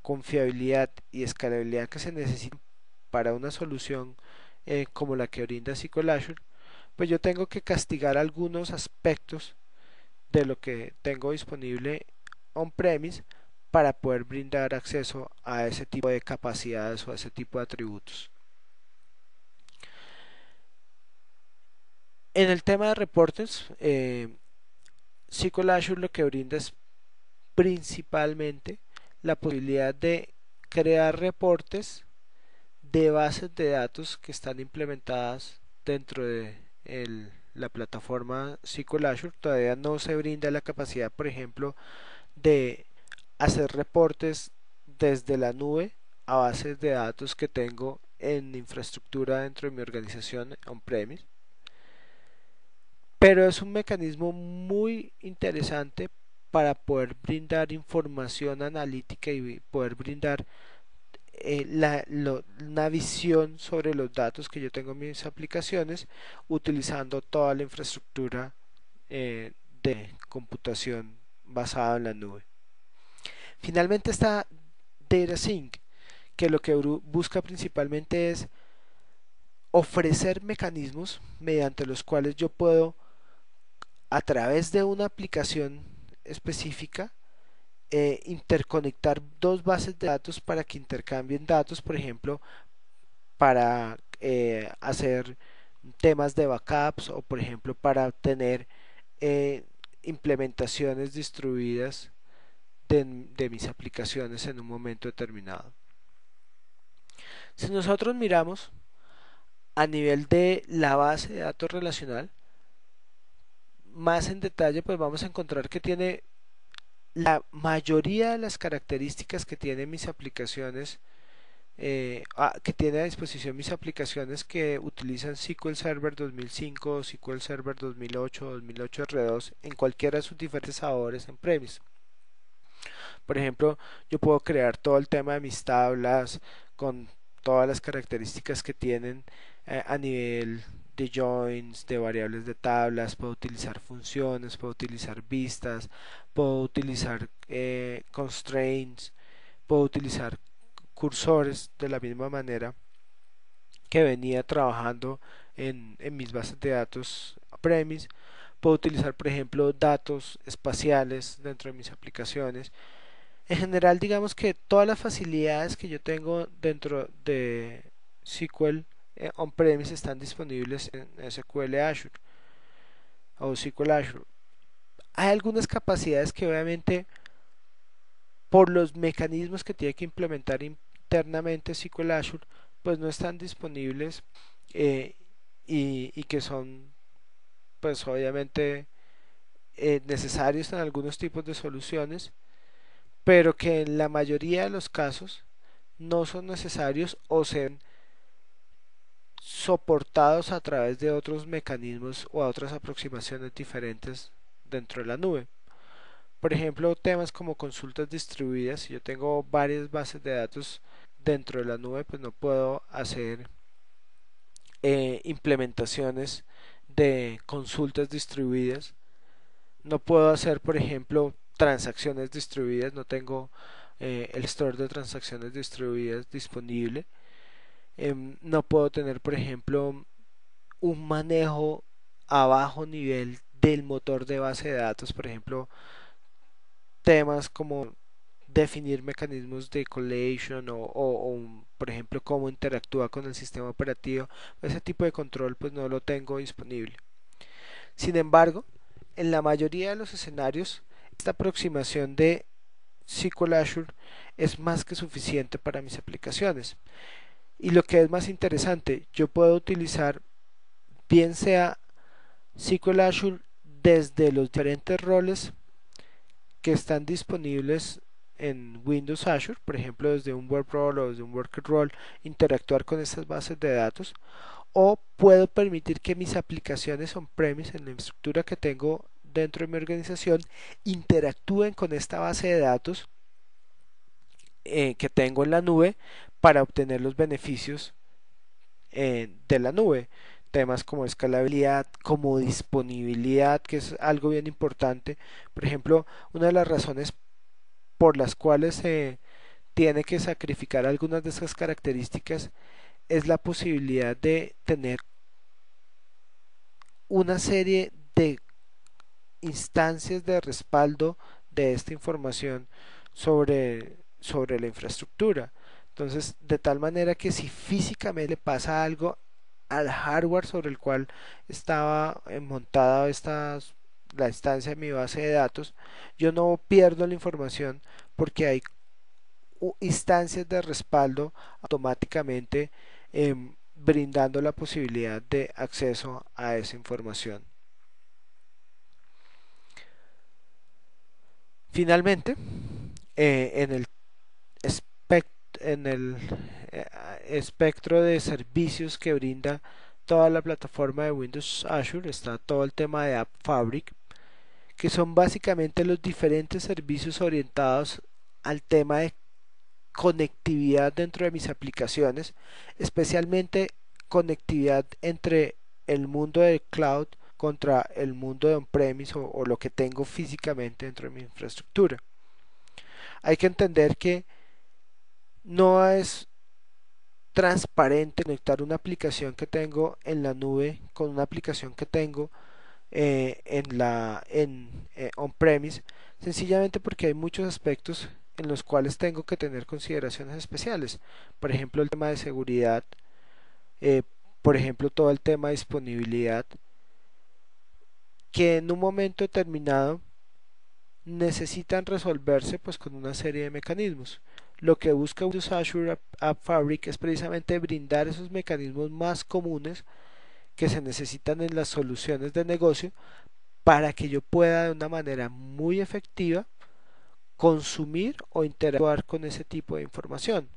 confiabilidad y escalabilidad que se necesitan para una solución como la que brinda SQL Azure, pues yo tengo que castigar algunos aspectos de lo que tengo disponible on-premise para poder brindar acceso a ese tipo de capacidades o a ese tipo de atributos. En el tema de reportes, SQL Azure lo que brinda es principalmente la posibilidad de crear reportes de bases de datos que están implementadas dentro de la plataforma SQL Azure. Todavía no se brinda la capacidad, por ejemplo, de hacer reportes desde la nube a bases de datos que tengo en infraestructura dentro de mi organización on-premise, pero es un mecanismo muy interesante para poder brindar información analítica y poder brindar una visión sobre los datos que yo tengo en mis aplicaciones utilizando toda la infraestructura de computación basada en la nube. Finalmente está DataSync, que lo que busca principalmente es ofrecer mecanismos mediante los cuales yo puedo, a través de una aplicación específica, interconectar dos bases de datos para que intercambien datos, por ejemplo, para hacer temas de backups o, por ejemplo, para tener implementaciones distribuidas de mis aplicaciones en un momento determinado. Si nosotros miramos a nivel de la base de datos relacional, más en detalle, pues vamos a encontrar que tiene la mayoría de las características que tienen mis aplicaciones, que tiene a disposición mis aplicaciones que utilizan SQL Server 2005, SQL Server 2008, 2008 R2 en cualquiera de sus diferentes sabores en premise. Por ejemplo, yo puedo crear todo el tema de mis tablas con todas las características que tienen a nivel de joins, de variables de tablas, puedo utilizar funciones, puedo utilizar vistas, puedo utilizar constraints, puedo utilizar cursores de la misma manera que venía trabajando en mis bases de datos premise. Puedo utilizar, por ejemplo, datos espaciales dentro de mis aplicaciones. En general, digamos que todas las facilidades que yo tengo dentro de SQL on-premise están disponibles en SQL Azure o SQL Azure. Hay algunas capacidades que obviamente por los mecanismos que tiene que implementar internamente SQL Azure, pues no están disponibles eh, y que son pues obviamente necesarios en algunos tipos de soluciones, pero que en la mayoría de los casos no son necesarios o sean soportados a través de otros mecanismos o a otras aproximaciones diferentes dentro de la nube. Por ejemplo, temas como consultas distribuidas, si yo tengo varias bases de datos dentro de la nube, pues no puedo hacer implementaciones de consultas distribuidas. No puedo hacer, por ejemplo, transacciones distribuidas, no tengo el store de transacciones distribuidas disponible. No puedo tener, por ejemplo, un manejo a bajo nivel del motor de base de datos, por ejemplo, temas como definir mecanismos de collation por ejemplo, cómo interactúa con el sistema operativo. Ese tipo de control pues no lo tengo disponible. Sin embargo, en la mayoría de los escenarios, esta aproximación de SQL Azure es más que suficiente para mis aplicaciones. Y lo que es más interesante, yo puedo utilizar bien sea SQL Azure desde los diferentes roles que están disponibles en Windows Azure, por ejemplo desde un web role o desde un worker role, interactuar con estas bases de datos, o puedo permitir que mis aplicaciones on-premise en la infraestructura que tengo dentro de mi organización interactúen con esta base de datos que tengo en la nube para obtener los beneficios de la nube. Temas como escalabilidad, como disponibilidad, que es algo bien importante. Por ejemplo, una de las razones por las cuales se tiene que sacrificar algunas de esas características es la posibilidad de tener una serie de instancias de respaldo de esta información sobre la infraestructura. Entonces, de tal manera que si físicamente le pasa algo al hardware sobre el cual estaba montada la instancia de mi base de datos, yo no pierdo la información porque hay instancias de respaldo automáticamente brindando la posibilidad de acceso a esa información. Finalmente, en el en el espectro de servicios que brinda toda la plataforma de Windows Azure está todo el tema de App Fabric, que son básicamente los diferentes servicios orientados al tema de conectividad dentro de mis aplicaciones, especialmente conectividad entre el mundo de cloud contra el mundo de on-premise o lo que tengo físicamente dentro de mi infraestructura. Hay que entender que no es transparente conectar una aplicación que tengo en la nube con una aplicación que tengo en on-premise, sencillamente porque hay muchos aspectos en los cuales tengo que tener consideraciones especiales. Por ejemplo, el tema de seguridad, eh, por ejemplo, todo el tema de disponibilidad, que en un momento determinado necesitan resolverse pues con una serie de mecanismos. lo que busca Windows Azure App Fabric es precisamente brindar esos mecanismos más comunes que se necesitan en las soluciones de negocio para que yo pueda de una manera muy efectiva consumir o interactuar con ese tipo de información.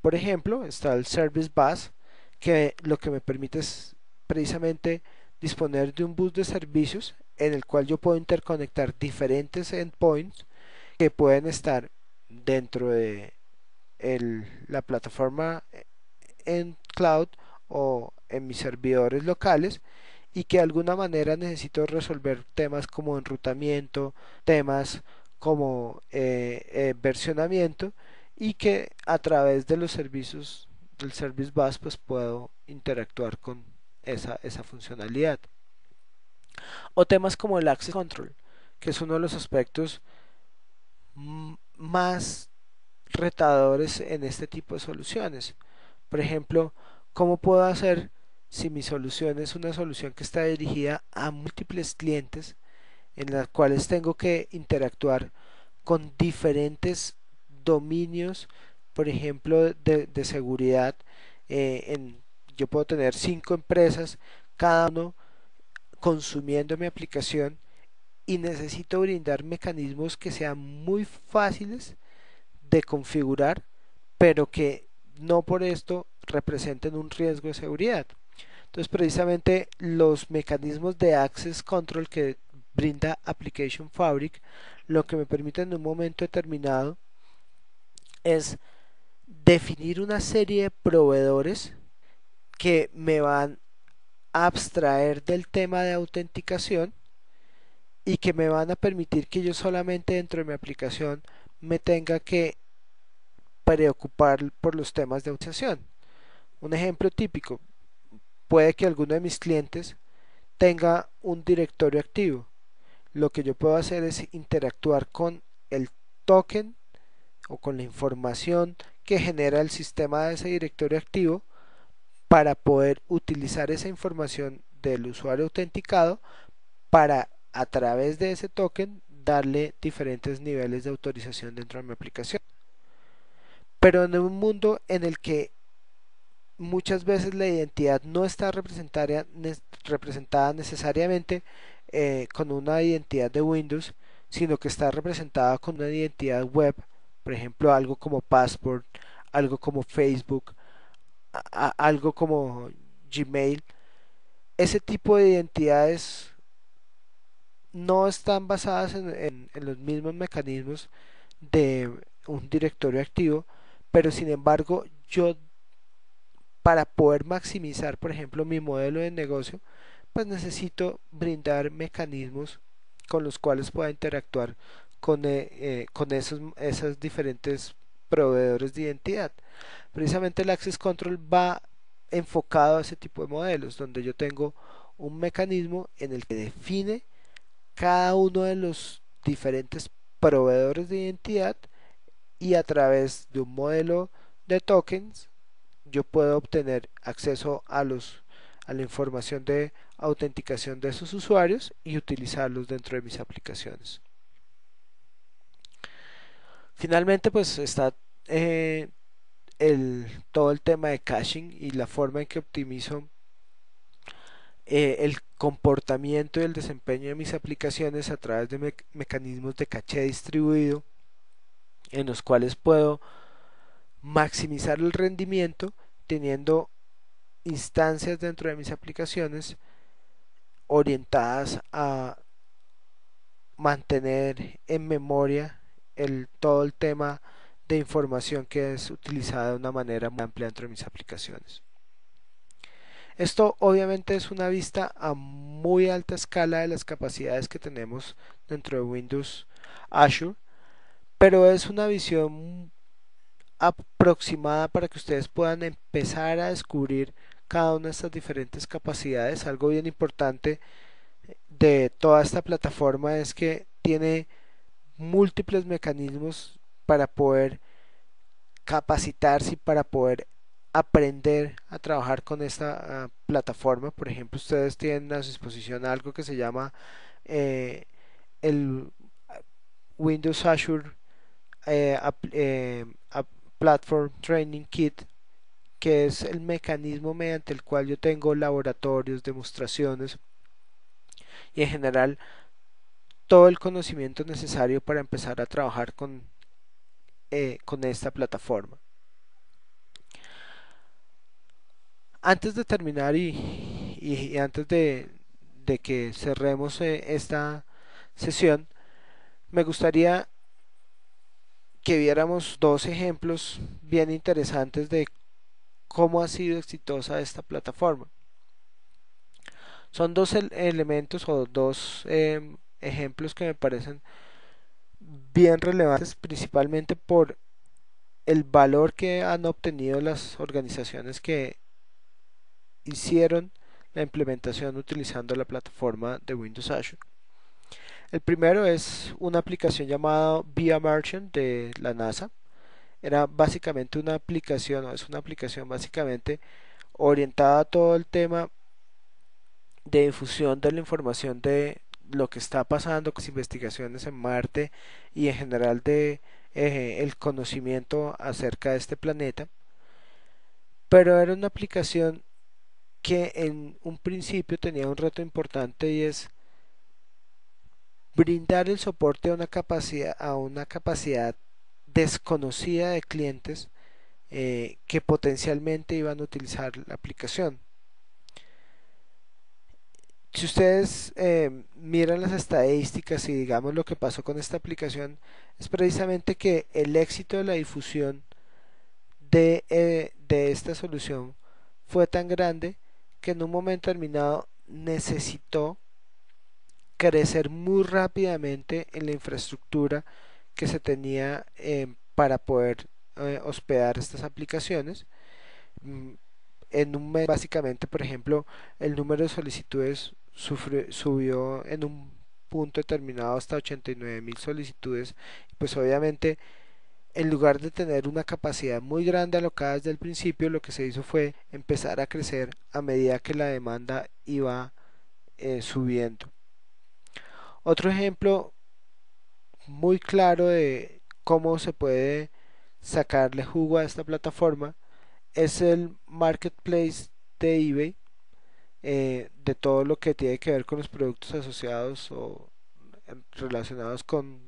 Por ejemplo, está el Service Bus, que lo que me permite es precisamente disponer de un bus de servicios en el cual yo puedo interconectar diferentes endpoints que pueden estar dentro de la plataforma en cloud o en mis servidores locales y que de alguna manera necesito resolver temas como enrutamiento, temas como versionamiento y que a través de los servicios del Service Bus pues puedo interactuar con esa funcionalidad. O temas como el Access Control, que es uno de los aspectos más retadores en este tipo de soluciones. Por ejemplo, ¿cómo puedo hacer si mi solución es una solución que está dirigida a múltiples clientes en las cuales tengo que interactuar con diferentes dominios, por ejemplo, de seguridad? Yo puedo tener 5 empresas, cada uno consumiendo mi aplicación y necesito brindar mecanismos que sean muy fáciles de configurar, pero que no por esto representen un riesgo de seguridad. Entonces, precisamente los mecanismos de Access Control que brinda Application Fabric, lo que me permite en un momento determinado es definir una serie de proveedores que me van a abstraer del tema de autenticación y que me van a permitir que yo solamente dentro de mi aplicación me tenga que preocupar por los temas de autenticación. Un ejemplo típico, puede que alguno de mis clientes tenga un directorio activo. Lo que yo puedo hacer es interactuar con el token o con la información que genera el sistema de ese directorio activo para poder utilizar esa información del usuario autenticado para a través de ese token darle diferentes niveles de autorización dentro de mi aplicación. Pero en un mundo en el que muchas veces la identidad no está representada necesariamente con una identidad de Windows, sino que está representada con una identidad web, por ejemplo, algo como Passport, algo como Facebook, algo como Gmail. Ese tipo de identidades no están basadas en los mismos mecanismos de un directorio activo, pero sin embargo yo, para poder maximizar, por ejemplo, mi modelo de negocio, pues necesito brindar mecanismos con los cuales pueda interactuar con esos diferentes proveedores de identidad. Precisamente el Access Control va enfocado a ese tipo de modelos, donde yo tengo un mecanismo en el que define cada uno de los diferentes proveedores de identidad y a través de un modelo de tokens yo puedo obtener acceso a la información de autenticación de esos usuarios y utilizarlos dentro de mis aplicaciones. Finalmente, pues está todo el tema de caching y la forma en que optimizo el comportamiento y el desempeño de mis aplicaciones a través de mecanismos de caché distribuido en los cuales puedo maximizar el rendimiento teniendo instancias dentro de mis aplicaciones orientadas a mantener en memoria todo el tema de información que es utilizada de una manera muy amplia dentro de mis aplicaciones. Esto obviamente es una vista a muy alta escala de las capacidades que tenemos dentro de Windows Azure, pero es una visión aproximada para que ustedes puedan empezar a descubrir cada una de estas diferentes capacidades. Algo bien importante de toda esta plataforma es que tiene múltiples mecanismos para poder capacitarse y para poder aprender a trabajar con esta plataforma. Por ejemplo, ustedes tienen a su disposición algo que se llama el Windows Azure Platform Training Kit, que es el mecanismo mediante el cual yo tengo laboratorios, demostraciones y en general todo el conocimiento necesario para empezar a trabajar con esta plataforma. Antes de terminar y antes de que cerremos esta sesión, me gustaría que viéramos dos ejemplos bien interesantes de cómo ha sido exitosa esta plataforma. Son dos elementos o dos ejemplos que me parecen bien relevantes, principalmente por el valor que han obtenido las organizaciones que hicieron la implementación utilizando la plataforma de Windows Azure. El primero es una aplicación llamada Via Merchant de la NASA. Era básicamente una aplicación, o es una aplicación básicamente orientada a todo el tema de difusión de la información de lo que está pasando con las investigaciones en Marte y en general de el conocimiento acerca de este planeta. Pero era una aplicación que en un principio tenía un reto importante y es brindar el soporte a una capacidad desconocida de clientes que potencialmente iban a utilizar la aplicación. Si ustedes miran las estadísticas y digamos lo que pasó con esta aplicación, es precisamente que el éxito de la difusión de esta solución fue tan grande que en un momento determinado necesitó crecer muy rápidamente en la infraestructura que se tenía para poder hospedar estas aplicaciones. Mm, En un mes, básicamente, por ejemplo, el número de solicitudes subió en un punto determinado hasta 89.000 solicitudes. Pues obviamente, en lugar de tener una capacidad muy grande alocada desde el principio, lo que se hizo fue empezar a crecer a medida que la demanda iba subiendo. Otro ejemplo muy claro de cómo se puede sacarle jugo a esta plataforma es el marketplace de eBay, de todo lo que tiene que ver con los productos asociados o relacionados con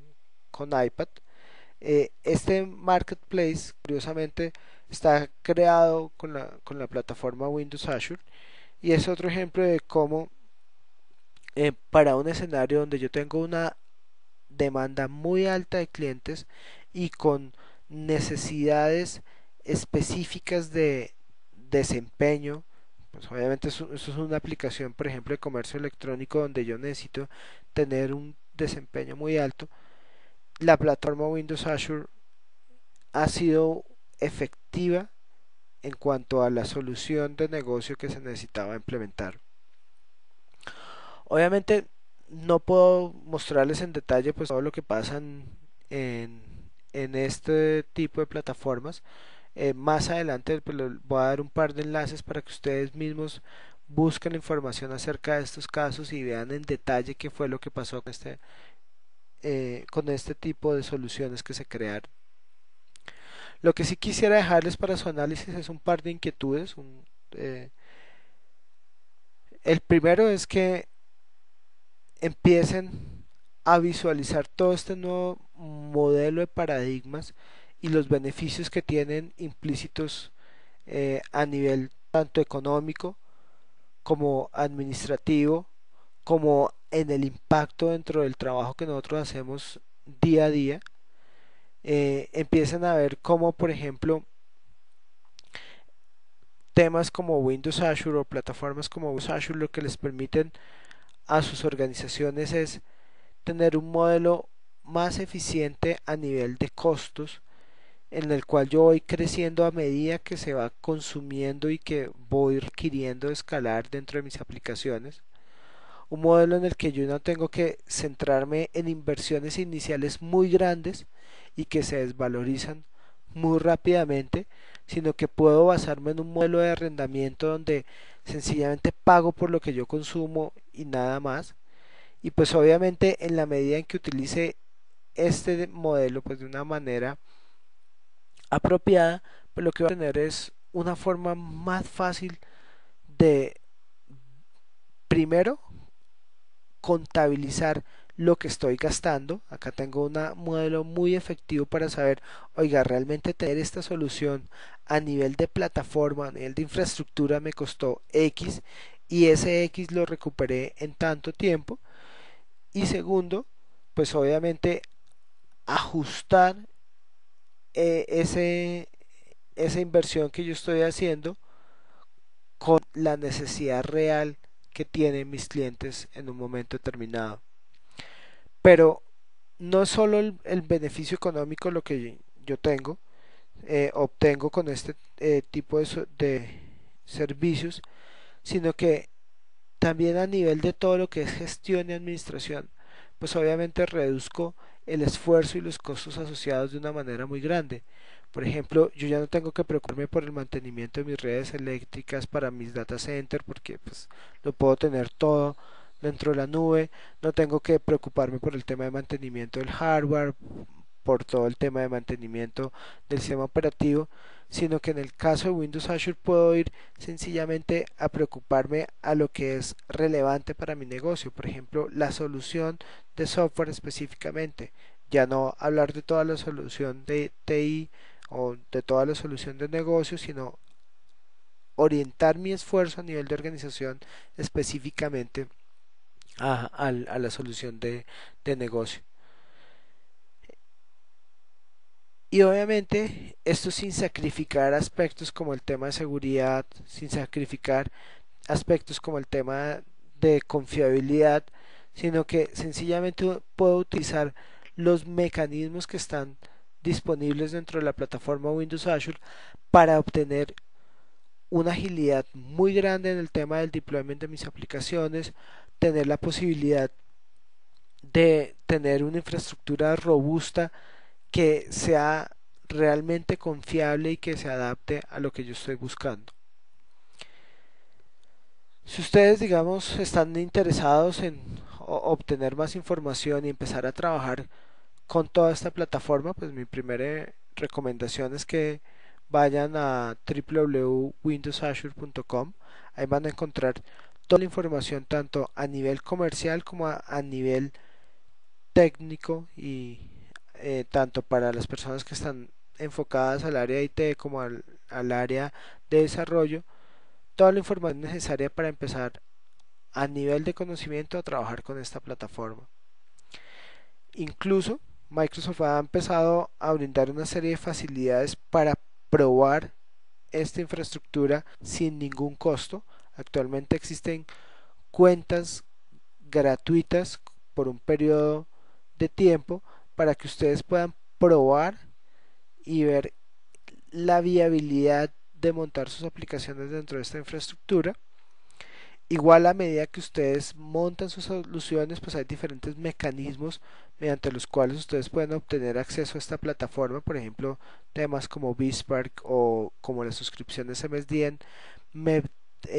iPad. Este marketplace, curiosamente, está creado con la plataforma Windows Azure y es otro ejemplo de cómo para un escenario donde yo tengo una demanda muy alta de clientes y con necesidades específicas de desempeño, pues obviamente eso es una aplicación, por ejemplo, de comercio electrónico donde yo necesito tener un desempeño muy alto. La plataforma Windows Azure ha sido efectiva en cuanto a la solución de negocio que se necesitaba implementar. Obviamente no puedo mostrarles en detalle pues todo lo que pasa en, en este tipo de plataformas. Más adelante pues, les voy a dar un par de enlaces para que ustedes mismos busquen información acerca de estos casos y vean en detalle qué fue lo que pasó con este tipo de soluciones que se crearon. Lo que sí quisiera dejarles para su análisis es un par de inquietudes. El primero es que empiecen a visualizar todo este nuevo modelo de paradigmas y los beneficios que tienen implícitos a nivel tanto económico como administrativo, como en el impacto dentro del trabajo que nosotros hacemos día a día. Empiezan a ver cómo, por ejemplo, temas como Windows Azure o plataformas como Windows Azure lo que les permiten a sus organizaciones es tener un modelo más eficiente a nivel de costos en el cual yo voy creciendo a medida que se va consumiendo y que voy requiriendo escalar dentro de mis aplicaciones. Un modelo en el que yo no tengo que centrarme en inversiones iniciales muy grandes y que se desvalorizan muy rápidamente, sino que puedo basarme en un modelo de arrendamiento donde sencillamente pago por lo que yo consumo y nada más. Y pues obviamente en la medida en que utilice este modelo pues de una manera apropiada, pues lo que va a tener es una forma más fácil de, primero, contabilizar lo que estoy gastando. Acá tengo un modelo muy efectivo para saber, oiga, realmente tener esta solución a nivel de plataforma, a nivel de infraestructura me costó X y ese X lo recuperé en tanto tiempo. Y segundo, pues obviamente ajustar eh, ese, esa inversión que yo estoy haciendo con la necesidad real que tienen mis clientes en un momento determinado. Pero no es solo el beneficio económico lo que yo tengo, obtengo con este tipo de servicios, sino que también a nivel de todo lo que es gestión y administración, pues obviamente reduzco el esfuerzo y los costos asociados de una manera muy grande. Por ejemplo, yo ya no tengo que preocuparme por el mantenimiento de mis redes eléctricas para mis data centers porque pues lo puedo tener todo dentro de la nube, no tengo que preocuparme por el tema de mantenimiento del hardware, por todo el tema de mantenimiento del sistema operativo, sino que en el caso de Windows Azure puedo ir sencillamente a preocuparme a lo que es relevante para mi negocio, por ejemplo, la solución de software específicamente, ya no hablar de toda la solución de TI o de toda la solución de negocio, sino orientar mi esfuerzo a nivel de organización específicamente a la solución de negocio. Y obviamente esto sin sacrificar aspectos como el tema de seguridad, sin sacrificar aspectos como el tema de confiabilidad, sino que sencillamente puedo utilizar los mecanismos que están disponibles dentro de la plataforma Windows Azure para obtener una agilidad muy grande en el tema del deployment de mis aplicaciones, tener la posibilidad de tener una infraestructura robusta que sea realmente confiable y que se adapte a lo que yo estoy buscando. Si ustedes, digamos, están interesados en obtener más información y empezar a trabajar con toda esta plataforma, pues mi primera recomendación es que vayan a www.windowsazure.com. Ahí van a encontrar toda la información tanto a nivel comercial como a nivel técnico y tanto para las personas que están enfocadas al área de IT como al área de desarrollo, toda la información necesaria para empezar a nivel de conocimiento a trabajar con esta plataforma. Incluso Microsoft ha empezado a brindar una serie de facilidades para probar esta infraestructura sin ningún costo. Actualmente existen cuentas gratuitas por un periodo de tiempo para que ustedes puedan probar y ver la viabilidad de montar sus aplicaciones dentro de esta infraestructura. Igual a medida que ustedes montan sus soluciones, pues hay diferentes mecanismos mediante los cuales ustedes pueden obtener acceso a esta plataforma, por ejemplo, temas como Bispark o como las suscripciones MSDN me,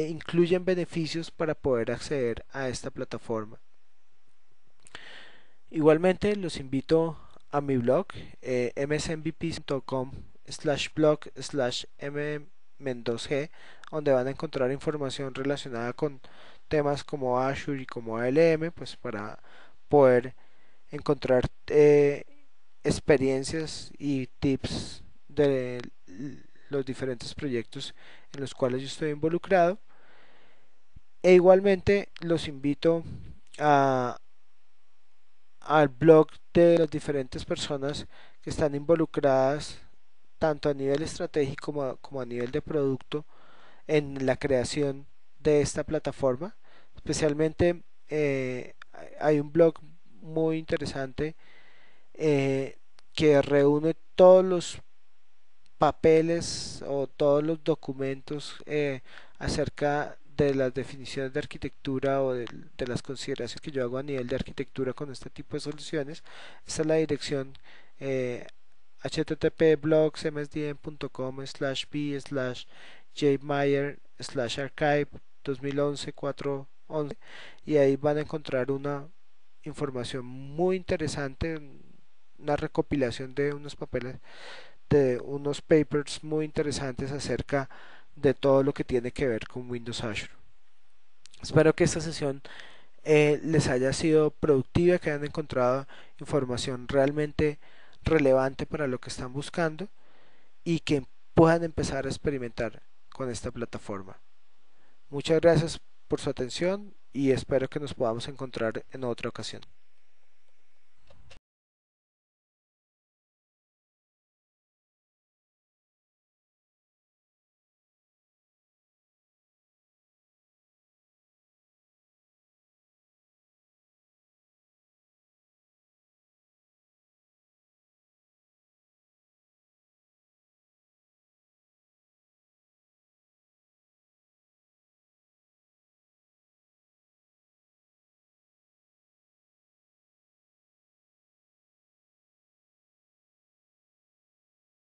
incluyen beneficios para poder acceder a esta plataforma. Igualmente los invito a mi blog msmvp.com/blog/mmendoz, donde van a encontrar información relacionada con temas como Azure y como ALM, pues para poder encontrar experiencias y tips de los diferentes proyectos en los cuales yo estoy involucrado. E igualmente los invito a, al blog de las diferentes personas que están involucradas tanto a nivel estratégico como a nivel de producto en la creación de esta plataforma. Especialmente hay un blog muy interesante que reúne todos los papeles o todos los documentos acerca de las definiciones de arquitectura o de las consideraciones que yo hago a nivel de arquitectura con este tipo de soluciones. Esta es la dirección http://blogs.msdn.com/b/jmeyer/archive 2011-411 y ahí van a encontrar una información muy interesante, una recopilación de unos papeles, de unos papers muy interesantes acerca de todo lo que tiene que ver con Windows Azure. Espero que esta sesión les haya sido productiva, que hayan encontrado información realmente relevante para lo que están buscando y que puedan empezar a experimentar con esta plataforma. Muchas gracias por su atención y espero que nos podamos encontrar en otra ocasión.